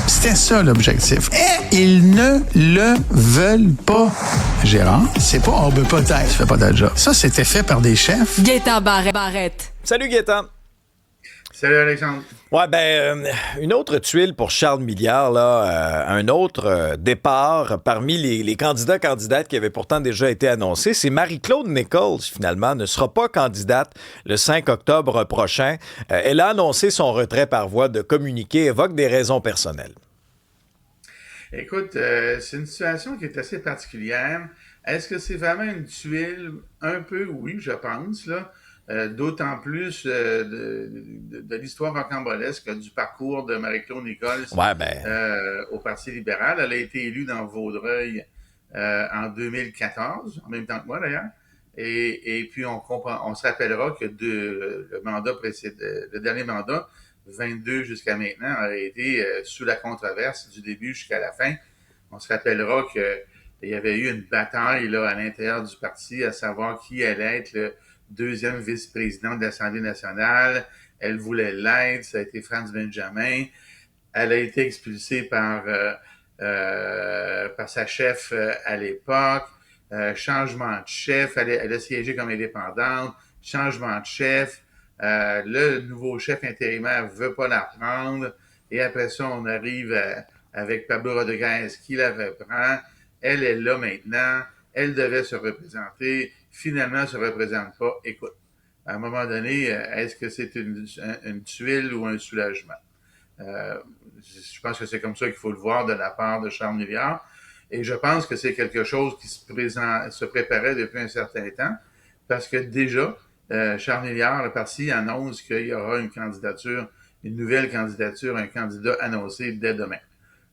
C'était ça l'objectif. Et ils ne le veulent pas. Gérard, c'est pas on veut pas t'aider, tu fais pas ta job. Ça, c'était fait par des chefs. Gaétan Barrette. Salut Gaétan. Salut Alexandre. Ouais, une autre tuile pour Charles Milliard, là, un autre départ parmi les candidates qui avaient pourtant déjà été annoncés, c'est Marie-Claude Nichols, finalement, ne sera pas candidate le 5 octobre prochain. Elle a annoncé son retrait par voie de communiqué, évoque des raisons personnelles. Écoute, c'est une situation qui est assez particulière. Est-ce que c'est vraiment une tuile? Un peu, oui, je pense, là. D'autant plus de l'histoire rocambolesque du parcours de Marie-Claude Nichols au Parti libéral. Elle a été élue dans Vaudreuil en 2014, en même temps que moi d'ailleurs. Et puis on se rappellera que le mandat précédent, le dernier mandat, 22 jusqu'à maintenant, a été sous la controverse du début jusqu'à la fin. On se rappellera que il y avait eu une bataille là, à l'intérieur du parti, à savoir qui allait être le deuxième vice-président de l'Assemblée nationale. Elle voulait l'être, ça a été Franz Benjamin. Elle a été expulsée par sa chef à l'époque. Changement de chef, elle a siégé comme indépendante. Changement de chef. Le nouveau chef intérimaire veut pas la prendre. Et après ça, on arrive avec Pablo Rodriguez qui la reprend. Elle est là maintenant. Elle devait se représenter. Finalement, elle se représente pas. Écoute, à un moment donné, est-ce que c'est une tuile ou un soulagement? Je pense que c'est comme ça qu'il faut le voir de la part de Charles Milliard. Et je pense que c'est quelque chose qui se préparait depuis un certain temps. Parce que déjà, Charles Milliard, le parti, annonce qu'il y aura une nouvelle candidature, un candidat annoncé dès demain.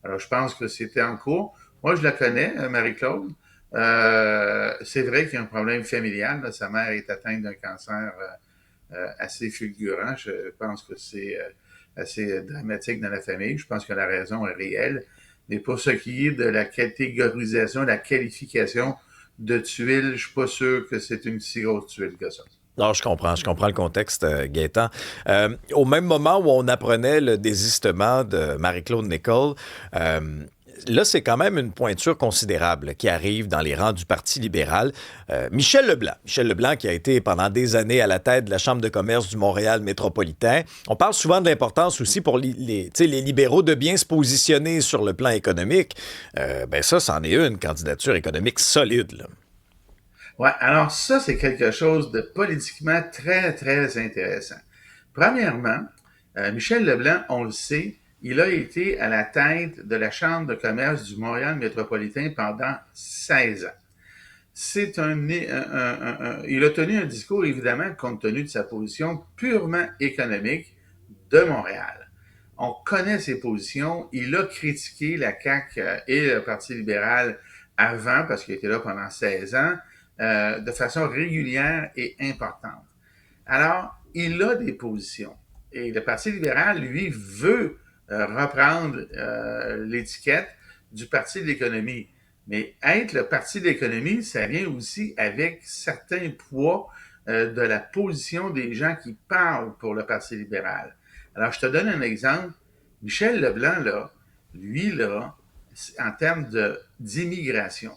Alors, je pense que c'était en cours. Moi, je la connais, Marie-Claude. C'est vrai qu'il y a un problème familial. Là. Sa mère est atteinte d'un cancer assez fulgurant. Je pense que c'est assez dramatique dans la famille. Je pense que la raison est réelle. Mais pour ce qui est de la catégorisation, la qualification de tuile, je suis pas sûr que c'est une si grosse tuile que ça. Non, je comprends le contexte, Gaétan. Au même moment où on apprenait le désistement de Marie-Claude Nichols, là, c'est quand même une pointure considérable qui arrive dans les rangs du Parti libéral. Michel Leblanc qui a été pendant des années à la tête de la Chambre de commerce du Montréal métropolitain. On parle souvent de l'importance aussi pour les libéraux de bien se positionner sur le plan économique. Ça, c'en est une candidature économique solide, là. Ouais, alors ça, c'est quelque chose de politiquement très, très intéressant. Premièrement, Michel Leblanc, on le sait, il a été à la tête de la Chambre de commerce du Montréal métropolitain pendant 16 ans. Il a tenu un discours, évidemment, compte tenu de sa position purement économique de Montréal. On connaît ses positions. Il a critiqué la CAQ et le Parti libéral avant, parce qu'il était là pendant 16 ans, de façon régulière et importante. Alors, il a des positions. Et le Parti libéral, lui, veut reprendre l'étiquette du Parti de l'économie. Mais être le Parti de l'économie, ça vient aussi avec certains poids de la position des gens qui parlent pour le Parti libéral. Alors, je te donne un exemple. Michel Leblanc, là, lui, là, en termes d'immigration,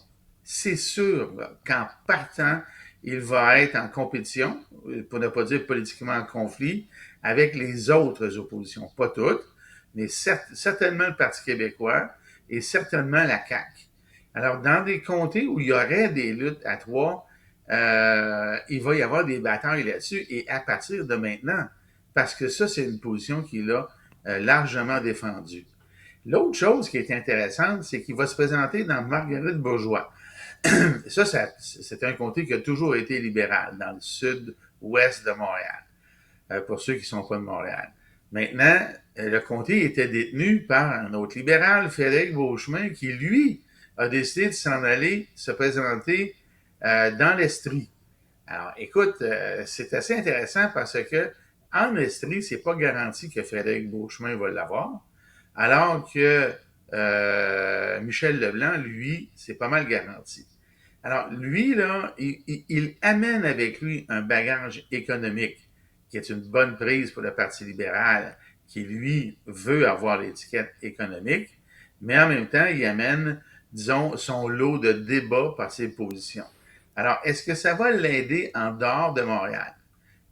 c'est sûr là, qu'en partant, il va être en compétition, pour ne pas dire politiquement en conflit, avec les autres oppositions. Pas toutes, mais certainement le Parti québécois et certainement la CAQ. Alors, dans des comtés où il y aurait des luttes à trois, il va y avoir des batailles là-dessus, et à partir de maintenant, parce que ça, c'est une position qu'il a largement défendue. L'autre chose qui est intéressante, c'est qu'il va se présenter dans Marguerite-Bourgeois. Ça, c'est un comté qui a toujours été libéral, dans le sud-ouest de Montréal, pour ceux qui ne sont pas de Montréal. Maintenant, le comté était détenu par un autre libéral, Frédéric Beauchemin, qui, lui, a décidé de s'en aller se présenter dans l'Estrie. Alors, écoute, c'est assez intéressant parce que en Estrie, c'est pas garanti que Frédéric Beauchemin va l'avoir, alors que Michel Leblanc, lui, c'est pas mal garanti. Alors, lui, là, il amène avec lui un bagage économique qui est une bonne prise pour le Parti libéral, qui, lui, veut avoir l'étiquette économique, mais en même temps, il amène, disons, son lot de débats par ses positions. Alors, est-ce que ça va l'aider en dehors de Montréal?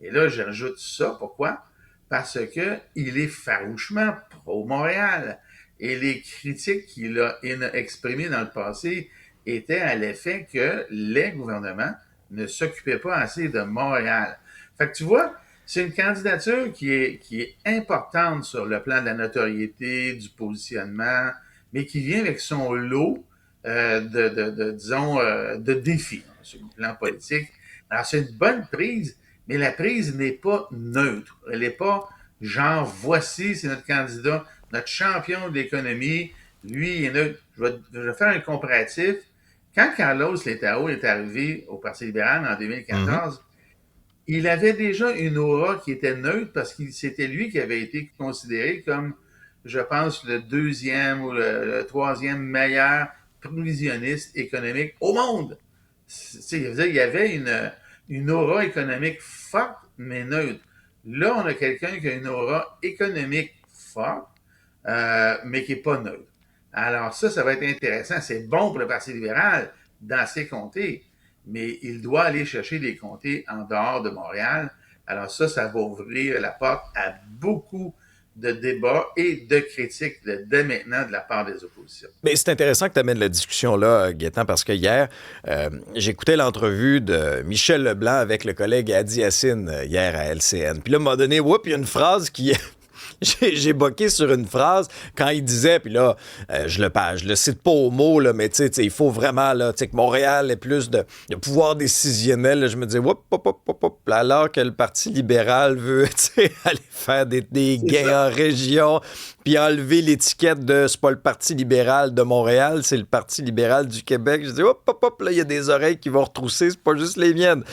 Et là, j'ajoute ça. Pourquoi? Parce que il est farouchement pro-Montréal. Et les critiques qu'il a exprimées dans le passé étaient à l'effet que les gouvernements ne s'occupaient pas assez de Montréal. Fait que tu vois, c'est une candidature qui est importante sur le plan de la notoriété, du positionnement, mais qui vient avec son lot disons, de défis sur le plan politique. Alors, c'est une bonne prise, mais la prise n'est pas neutre. Elle n'est pas genre, voici, c'est notre candidat, notre champion de l'économie, lui, il est neutre. Je vais faire un comparatif. Quand Carlos Letao est arrivé au Parti libéral en 2014, il avait déjà une aura qui était neutre parce que c'était lui qui avait été considéré comme, je pense, le deuxième ou le troisième meilleur prévisionniste économique au monde. Il y avait une aura économique forte, mais neutre. Là, on a quelqu'un qui a une aura économique forte, mais qui n'est pas neutre. Alors ça va être intéressant. C'est bon pour le Parti libéral dans ses comtés, mais il doit aller chercher des comtés en dehors de Montréal. Alors ça va ouvrir la porte à beaucoup de débats et de critiques dès maintenant de la part des oppositions. Mais c'est intéressant que tu amènes la discussion là, Gaétan, parce que hier, j'écoutais l'entrevue de Michel Leblanc avec le collègue Hadi Yassine hier à LCN. Puis là, à un moment donné, il y a une phrase qui... J'ai boqué sur une phrase quand il disait, puis là, je le cite pas au mot, là, mais tu sais, il faut vraiment là, que Montréal ait plus de pouvoir décisionnel. Là, je me disais, alors que le Parti libéral veut aller faire des gains en région, puis enlever l'étiquette de c'est pas le Parti libéral de Montréal, c'est le Parti libéral du Québec. Je dis, là, il y a des oreilles qui vont retrousser, c'est pas juste les miennes.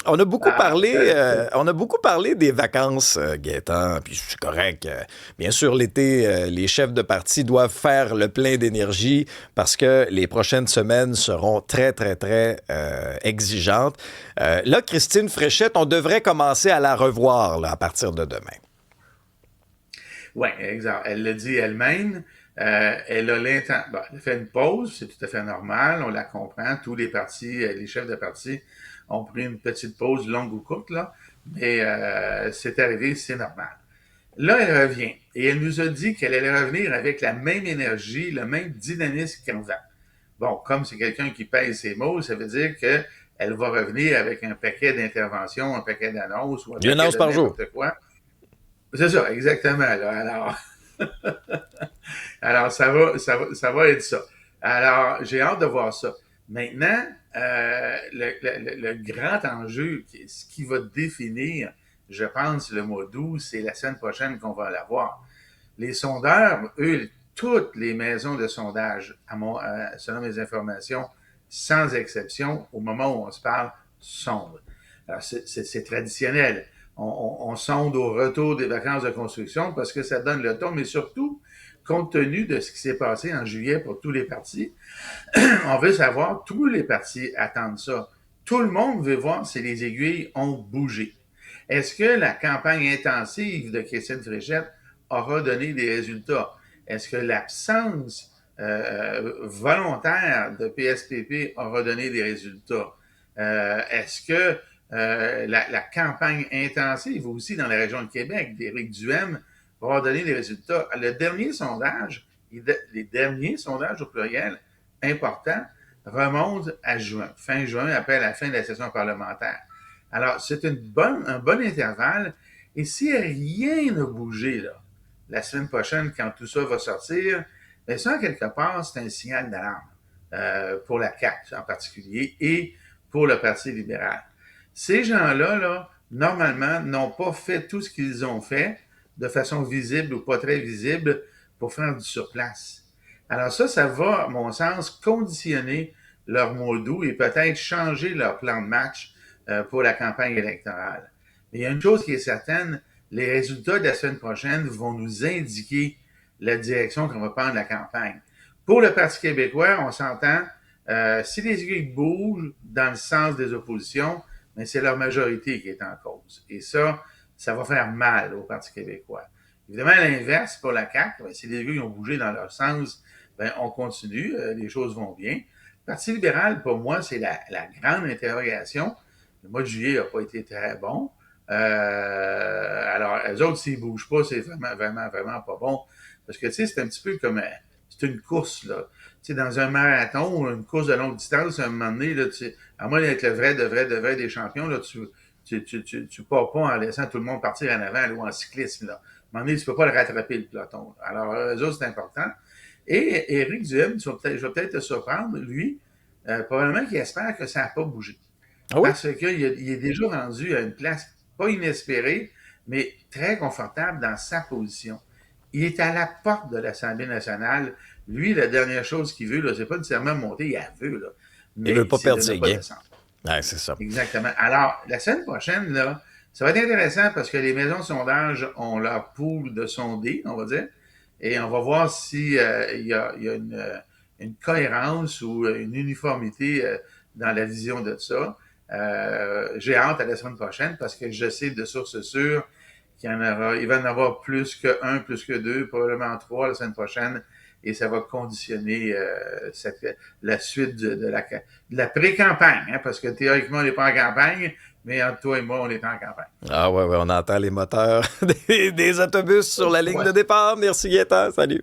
On a beaucoup parlé des vacances, Gaétan, puis c'est correct. Bien sûr, l'été, les chefs de parti doivent faire le plein d'énergie parce que les prochaines semaines seront très, très, très exigeantes. Là, Christine Fréchette, on devrait commencer à la revoir là, à partir de demain. Oui, exact. Elle l'a dit elle-même. Elle a fait une pause, c'est tout à fait normal, on la comprend. Tous les partis, les chefs de parti ont pris une petite pause, longue ou courte, là, mais c'est arrivé, c'est normal. Là, elle revient et elle nous a dit qu'elle allait revenir avec la même énergie, le même dynamisme qu'avant. Bon, comme c'est quelqu'un qui pèse ses mots, ça veut dire qu'elle va revenir avec un paquet d'interventions, un paquet d'annonces ou un paquet annonce de par jour. Quoi. C'est ça, exactement. Là. Alors, ça va être ça. Alors, j'ai hâte de voir ça. Maintenant, le grand enjeu, ce qui va définir, je pense, le mois d'août, c'est la semaine prochaine qu'on va l'avoir. Les sondeurs, eux, toutes les maisons de sondage, selon mes informations, sans exception, au moment où on se parle, sondent. Alors, c'est traditionnel. On sonde au retour des vacances de construction parce que ça donne le ton, mais surtout, compte tenu de ce qui s'est passé en juillet pour tous les partis, on veut savoir, tous les partis attendent ça. Tout le monde veut voir si les aiguilles ont bougé. Est-ce que la campagne intensive de Christine Fréchette aura donné des résultats? Est-ce que l'absence volontaire de PSPP aura donné des résultats? Est-ce que la campagne intensive aussi dans la région de Québec d'Éric Duhaime va donner des résultats? Le dernier sondage, les derniers sondages au pluriel importants remontent à juin, fin juin, après la fin de la session parlementaire. Alors, c'est un bon intervalle. Et si rien n'a bougé là, la semaine prochaine, quand tout ça va sortir, bien ça, quelque part, c'est un signal d'alarme pour la CAQ en particulier et pour le Parti libéral. Ces gens-là, là, normalement, n'ont pas fait tout ce qu'ils ont fait de façon visible ou pas très visible pour faire du surplace. Alors ça va, à mon sens, conditionner leur mot doux et peut-être changer leur plan de match pour la campagne électorale. Mais il y a une chose qui est certaine, les résultats de la semaine prochaine vont nous indiquer la direction qu'on va prendre la campagne. Pour le Parti québécois, on s'entend, si les aiguilles bougent dans le sens des oppositions, mais c'est leur majorité qui est en cause. Et ça va faire mal au Parti québécois. Évidemment, à l'inverse, pour la CAQ, ben, si les gars ont bougé dans leur sens, ben, on continue, les choses vont bien. Le Parti libéral, pour moi, c'est la grande interrogation. Le mois de juillet n'a pas été très bon. Alors, eux autres, s'ils ne bougent pas, c'est vraiment, vraiment, vraiment pas bon. Parce que, tu sais, c'est un petit peu comme... c'est une course, là. Tu sais, dans un marathon ou une course de longue distance, à un moment donné, là, à moins d'être le vrai des champions, là, tu pars pas en laissant tout le monde partir en avant, là, ou en cyclisme, là. À un moment donné, tu peux pas le rattraper, le peloton. Alors, eux autres, c'est important. Et Éric Duhem, je vais peut-être te surprendre, lui, probablement qu'il espère que ça n'a pas bougé. Ah oui? Parce qu'il est déjà rendu à une place pas inespérée, mais très confortable dans sa position. Il est à la porte de l'Assemblée nationale. Lui, la dernière chose qu'il veut, là, c'est pas nécessairement monter, il veut, là, Il veut mais pas c'est de perdre ne ses pas gains. descendre. Ouais, c'est ça. Exactement. Alors, la semaine prochaine, là, ça va être intéressant parce que les maisons de sondage ont leur pool de sondés, on va dire, et on va voir si il y a une cohérence ou une uniformité dans la vision de ça. J'ai hâte à la semaine prochaine parce que je sais de sources sûres il va y en avoir plus que un, plus que deux, probablement trois la semaine prochaine, et ça va conditionner la suite de la pré-campagne, hein, parce que théoriquement, on n'est pas en campagne, mais entre toi et moi, on est en campagne. Ah ouais, ouais, on entend les moteurs des autobus sur la ligne Ouais. de départ. Merci Gaétan, salut.